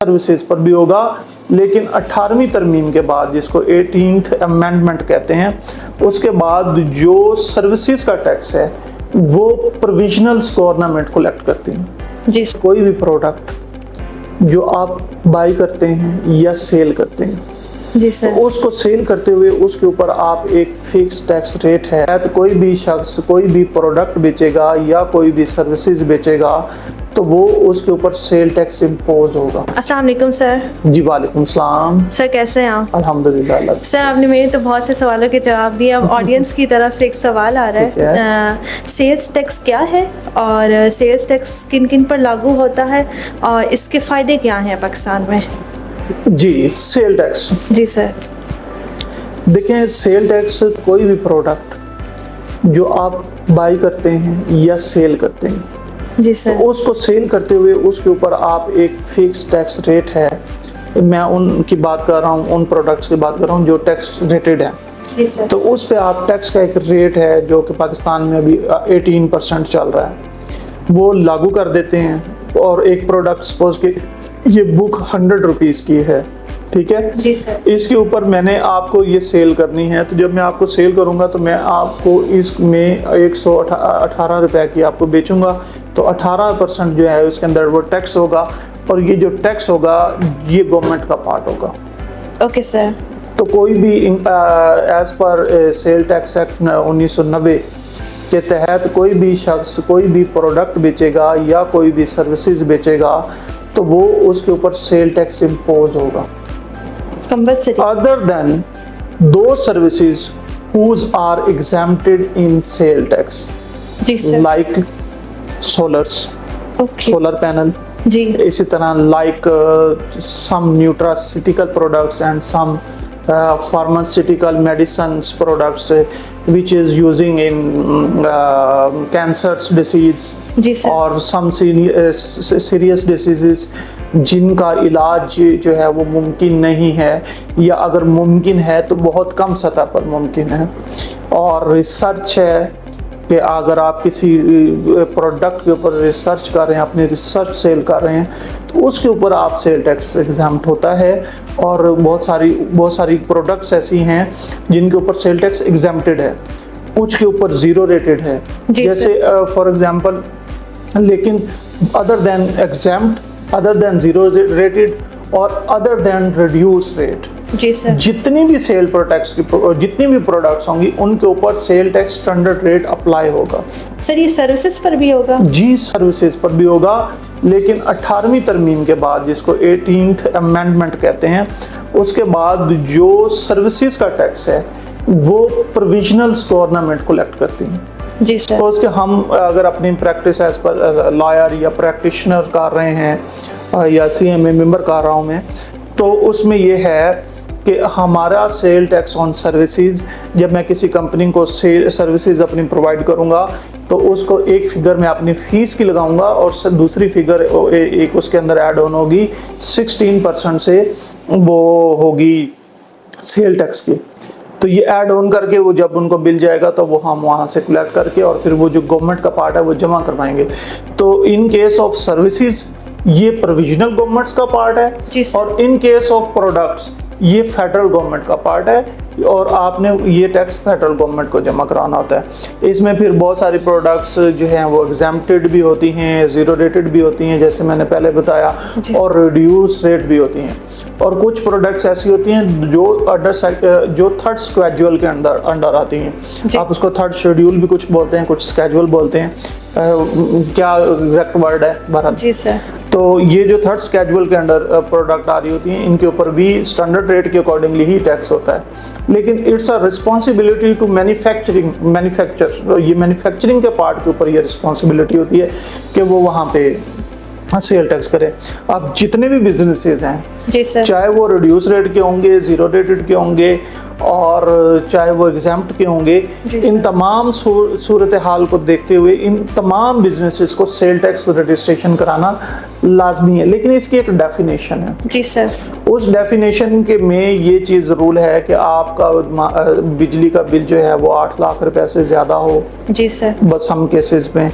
Services पर भी होगा, लेकिन 18वीं तरमीम के बाद, जिसको 18th अमेंडमेंट कहते हैं, उसके बाद जो सर्विसेज का टैक्स है वो प्रोविजनल्स गवर्नमेंट कलेक्ट करती है। जी कोई भी प्रोडक्ट जो आप बाई करते हैं या सेल करते हैं, जी सर। तो उसको सेल करते हुए उसके ऊपर आप एक फिक्स टैक्स रेट है, तो कोई भी शख्स कोई भी प्रोडक्ट बेचेगा या कोई भी सर्विसेज बेचेगा तो वो उसके ऊपर सेल टैक्स इम्पोज होगा। अस्सलाम वालेकुम सर। जी वालेकुम सलाम। सर कैसे हैं आप? अल्हम्दुलिल्लाह। सर आपने मेरे तो बहुत से सवालों के जवाब दिए। अब ऑडियंस की तरफ से एक सवाल आ रहा है, सेल्स टैक्स क्या है और सेल्स टैक्स किन किन पर लागू होता है और इसके फ़ायदे क्या हैं पाकिस्तान में? जी, सेल टैक्स। जी सर। देखें, सेल टैक्स कोई भी प्रोडक्ट जो आप बाई करते हैं या सेल करते हैं, जी सर। तो उसको सेल करते हुए उसके ऊपर आप एक फिक्स टैक्स रेट है, मैं उनकी बात कर रहा हूँ, उन प्रोडक्ट्स की बात कर रहा हूँ जो टैक्स रेटेड है। जी सर। तो उस पे आप टैक्स का एक रेट है जो कि पाकिस्तान में अभी 18% चल रहा है, वो लागू कर देते हैं। और एक प्रोडक्ट सपोज कि ये बुक 100 रुपीज़ की है, ठीक है जी सर। इसके ऊपर मैंने आपको ये सेल करनी है, तो जब मैं आपको सेल करूंगा तो मैं आपको इसमें 118 रुपए की आपको बेचूंगा, तो 18% जो है उसके अंदर वो टैक्स होगा, और ये जो टैक्स होगा ये गवर्नमेंट का पार्ट होगा। Okay sir. तो कोई भी as per sale tax act 1990 के तहत कोई भी शख्स कोई भी प्रोडक्ट बेचेगा या कोई भी सर्विसेज बेचेगा तो वो उसके ऊपर सेल टैक्स इम्पोज होगा, compulsory. other than those services whose are exempted in sale tax, जी sir. like solars, okay. solar panel, जी। इसी तरह like some nutraceutical products and some pharmaceutical medicines products which is using in cancer's disease जी sir. और some serious diseases जिनका इलाज जो है वो मुमकिन नहीं है, या अगर मुमकिन है तो बहुत कम सतह पर मुमकिन है। और रिसर्च है कि अगर आप किसी प्रोडक्ट के ऊपर रिसर्च कर रहे हैं, अपनी रिसर्च सेल कर रहे हैं, तो उसके ऊपर आप सेल टैक्स एग्जाम्प्ट होता है। और बहुत सारी प्रोडक्ट्स ऐसी हैं जिनके ऊपर सेल टैक्स एग्जाम्प्टेड है, कुछ के ऊपर जीरो रेटेड है, जैसे फॉर एग्जांपल। लेकिन other than exempt, other than zero rated और अदर देन रिड्यूस रेट, जी सर। जितनी भी सेल पर टैक्स की जितनी भी प्रोडक्ट्स होंगी उनके ऊपर sale tax standard rate apply होगा। सर ये सर्विसेज पर भी होगा? जी, सर्विसेज पर भी होगा, लेकिन 18वीं तरमीम के बाद, जिसको 18th अमेंडमेंट कहते हैं, उसके बाद जो सर्विसेज का टैक्स है वो प्रोविजनल्स गवर्नमेंट कलेक्ट करती है। जी सर। तो उसके हम अगर अपनी प्रैक्टिस एज पर लॉयर या प्रैक्टिशनर कर रहे हैं या CMA मेंबर कर रहा हूँ मैं, तो उसमें ये है कि हमारा सेल टैक्स ऑन सर्विसेज, जब मैं किसी कंपनी को सेल सर्विसेज अपनी प्रोवाइड करूँगा तो उसको एक फिगर मैं अपनी फ़ीस की लगाऊंगा और दूसरी फिगर एक उसके अंदर ऐड ऑन होगी 16% से, वो होगी सेल टैक्स की। तो ये ऐड ऑन करके वो जब उनको बिल जाएगा तो वो हम वहाँ से कलेक्ट करके और फिर वो जो गवर्नमेंट का पार्ट है वो जमा करवाएंगे। तो इन केस ऑफ सर्विसेज ये प्रोविजनल गवर्नमेंट्स का पार्ट है, और इन केस ऑफ प्रोडक्ट्स ये फेडरल गवर्नमेंट का पार्ट है, और आपने ये टैक्स फेडरल गवर्नमेंट को जमा कराना होता है। इसमें फिर बहुत सारी प्रोडक्ट्स जो हैं वो एग्जाम्प्टेड भी होती हैं, जीरो रेटेड भी होती हैं जैसे मैंने पहले बताया, और रिड्यूस रेट भी होती हैं। और कुछ प्रोडक्ट्स ऐसी होती हैं जो थर्ड स्केड्यूल के अंडर आती हैं। आप उसको थर्ड शेड्यूल भी कुछ बोलते हैं, कुछ स्केड्यूल बोलते हैं, क्या एग्जैक्ट वर्ड है भारत? जी सर। तो ये जो थर्ड स्केड्यूल के अंडर प्रोडक्ट आ रही होती हैं, इनके ऊपर भी स्टैंडर्ड रेट के अकॉर्डिंगली ही टैक्स होता है, लेकिन it's a responsibility to manufacture, ये मैन्युफैक्चरिंग के पार्ट के ऊपर ये रिस्पॉन्सिबिलिटी होती है कि वो वहाँ पे सेल टैक्स करें। अब जितने भी बिजनेसेस हैं, जी सर, चाहे वो रिड्यूस रेट के होंगे, जीरो रेटेड के होंगे, और चाहे वो एग्जाम्प्ट के होंगे, इन तमाम सूरत हाल को देखते हुए इन तमाम बिजनेसेस को सेल टैक्स रजिस्ट्रेशन कराना लाजमी है। लेकिन इसकी एक डेफिनेशन है। जी सर। उस डेफिनेशन के में ये चीज़ ज़रूर है कि आपका बिजली का बिल जो है वो 8 लाख रुपए से ज़्यादा हो। जी सर। बस हम केसेस में,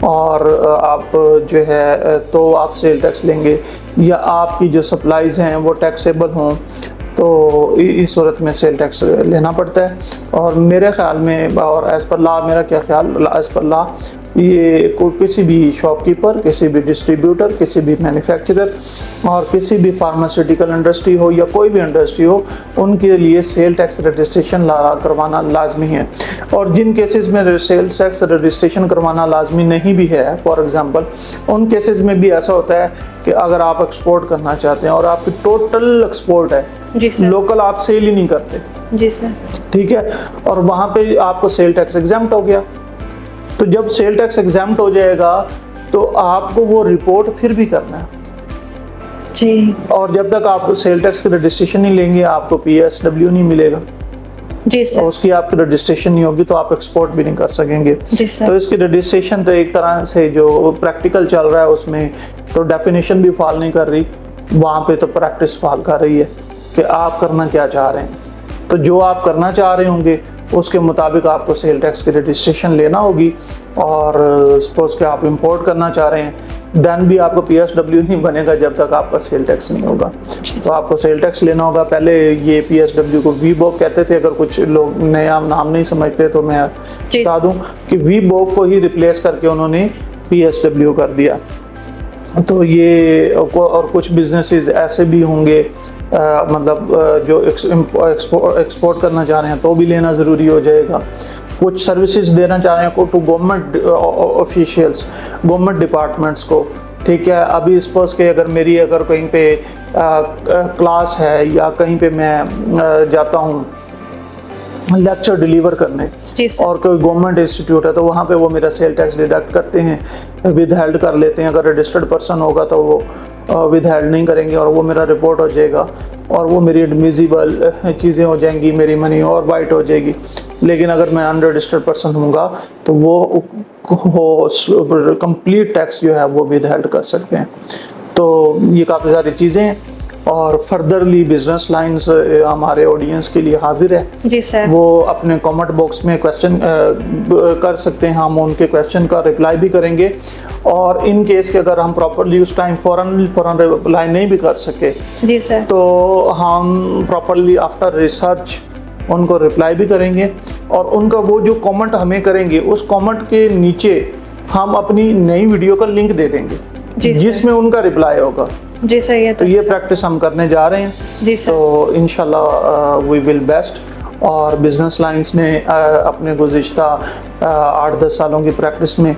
और आप जो है तो आप सेल टैक्स लेंगे, या आपकी जो सप्लाईज हैं वो टैक्सेबल हों, तो इस सूरत में सेल टैक्स लेना पड़ता है। और मेरे ख्याल में, और एज़ पर लॉ, मेरा क्या ख्याल, एज़ पर लॉ ये किसी भी शॉपकीपर, किसी भी डिस्ट्रीब्यूटर, किसी भी मैन्युफैक्चरर और किसी भी फार्मास्यूटिकल इंडस्ट्री हो या कोई भी इंडस्ट्री हो, उनके लिए सेल टैक्स रजिस्ट्रेशन करवाना लाजमी है। और जिन केसेस में सेल टैक्स रजिस्ट्रेशन करवाना लाजमी नहीं भी है, फॉर एग्जांपल उन केसेस में भी ऐसा होता है कि अगर आप एक्सपोर्ट करना चाहते हैं और आपकी टोटल एक्सपोर्ट है, लोकल आप सेल ही नहीं करते, जी सर, ठीक है, और वहाँ पे आपको सेल टैक्स एग्जाम्प्ट हो गया, तो जब सेल टैक्स एग्जाम्प्ट हो जाएगा तो आपको वो रिपोर्ट फिर भी करना है जी। और जब तक आप सेल टैक्स की रजिस्ट्रेशन नहीं लेंगे आपको PSW नहीं मिलेगा जी सर। और उसकी आपकी रजिस्ट्रेशन नहीं होगी तो आप एक्सपोर्ट भी नहीं कर सकेंगे जी सर। तो इसकी रजिस्ट्रेशन तो एक तरह से जो प्रैक्टिकल चल रहा है उसमें तो डेफिनेशन भी फॉल नहीं कर रही, वहाँ पे तो प्रैक्टिस फॉल कर रही है कि आप करना क्या चाह रहे हैं। तो जो आप करना चाह रहे होंगे उसके मुताबिक आपको सेल टैक्स की रजिस्ट्रेशन लेना होगी। और सपोज कि आप इंपोर्ट करना चाह रहे हैं, देन भी आपको PSW नहीं बनेगा जब तक आपका सेल टैक्स नहीं होगा। तो आपको सेल टैक्स लेना होगा। पहले ये PSW को VBOC कहते थे, अगर कुछ लोग नया नाम नहीं समझते तो मैं बता दूं कि VBOC को ही रिप्लेस करके उन्होंने PSW कर दिया। तो ये और कुछ बिजनेसेस ऐसे भी होंगे मतलब जो एक्सपोर्ट करना चाह रहे हैं तो भी लेना ज़रूरी हो जाएगा। कुछ सर्विसेज देना चाह रहे हैं to government officials, government departments को, ठीक है। अभी सपोज के अगर कहीं पे क्लास है या कहीं पे मैं जाता हूँ लेक्चर डिलीवर करने और कोई गवर्नमेंट इंस्टीट्यूट है तो वहाँ पे वो मेरा सेल टैक्स डिडक्ट करते हैं, विद हेल्ड कर लेते हैं। अगर रजिस्टर्ड पर्सन होगा तो वो विद हेल्ड नहीं करेंगे और वो मेरा रिपोर्ट हो जाएगा और वो मेरी एडमिसिबल चीज़ें हो जाएंगी, मेरी मनी और वाइट हो जाएगी। लेकिन अगर मैं अनरजिस्टर्ड पर्सन होऊंगा तो वो कंप्लीट टैक्स जो है वो विद हेल्ड कर सकते हैं। तो ये काफ़ी सारी चीज़ें हैं और फर्दरली बिजनेस लाइंस हमारे ऑडियंस के लिए हाजिर है जी सर। वो अपने कमेंट बॉक्स में क्वेश्चन कर सकते हैं, हम उनके क्वेश्चन का रिप्लाई भी करेंगे। और इन केस के अगर हम प्रॉपरली उस टाइम फ़ौरन रिप्लाई नहीं भी कर सके जी सर, तो हम प्रॉपरली आफ्टर रिसर्च उनको रिप्लाई भी करेंगे और उनका वो जो कमेंट हमें करेंगे उस कमेंट के नीचे हम अपनी नई वीडियो का लिंक दे देंगे जिसमें उनका रिप्लाई होगा जी सर। तो ये प्रैक्टिस हम करने जा रहे हैं जी सर। तो इंशाल्लाह वी विल बेस्ट। और बिजनेस लाइंस ने अपने गुज़िश्ता 8-10 सालों की प्रैक्टिस में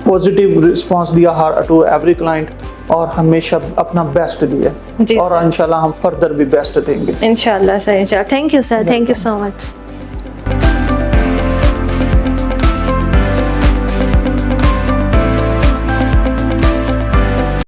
पॉजिटिव रिस्पांस दिया टू एवरी क्लाइंट और हमेशा अपना बेस्ट दिया और इंशाल्लाह हम फर्दर भी बेस्ट देंगे इंशाल्लाह सर। इंशाल्लाह। Thank you sir, thank you so much.